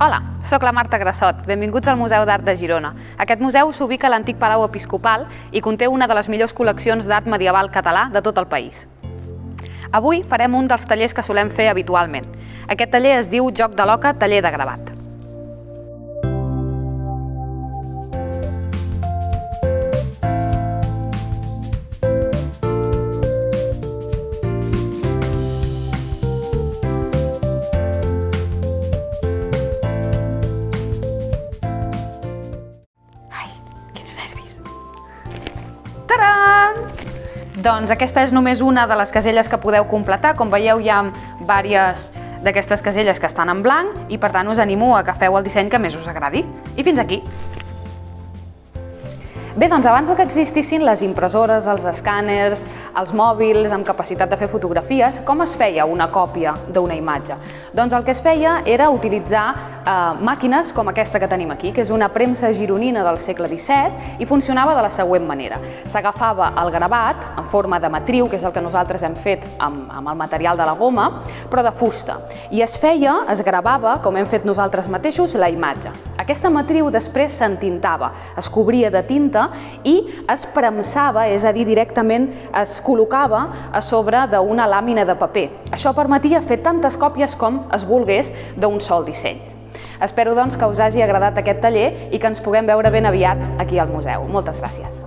Hola, sóc la Marta Grassot. Benvinguts al Museu d'Art de Girona. Aquest museu s'ubica a l'antic Palau Episcopal i conté una de les millors col·leccions d'art medieval català de tot el país. Avui farem un dels tallers que solem fer habitualment. Aquest taller es diu Joc de l'Oca, taller de gravat. Taran! Doncs aquesta és només una de les caselles que podeu completar. Com veieu, hi ha diverses d'aquestes caselles que estan en blanc i per tant us animo a que feu el disseny que més us agradi. I fins aquí! Bé, doncs abans que existissin les impressores, els escàners, els mòbils amb capacitat de fer fotografies, com es feia una còpia d'una imatge? Doncs el que es feia era utilitzar màquines com aquesta que tenim aquí, que és una premsa gironina del segle XVII i funcionava de la següent manera. S'agafava el gravat en forma de matriu, que és el que nosaltres hem fet amb el material de la goma, però de fusta. I es gravava, com hem fet nosaltres mateixos, la imatge. Aquesta matriu després s'entintava, es cobria de tinta i es premsava, és a dir, directament es col·locava a sobre d'una làmina de paper. Això permetia fer tantes còpies com es volgués d'un sol disseny. Espero doncs que us hagi agradat aquest taller i que ens puguem veure ben aviat aquí al museu. Moltes gràcies.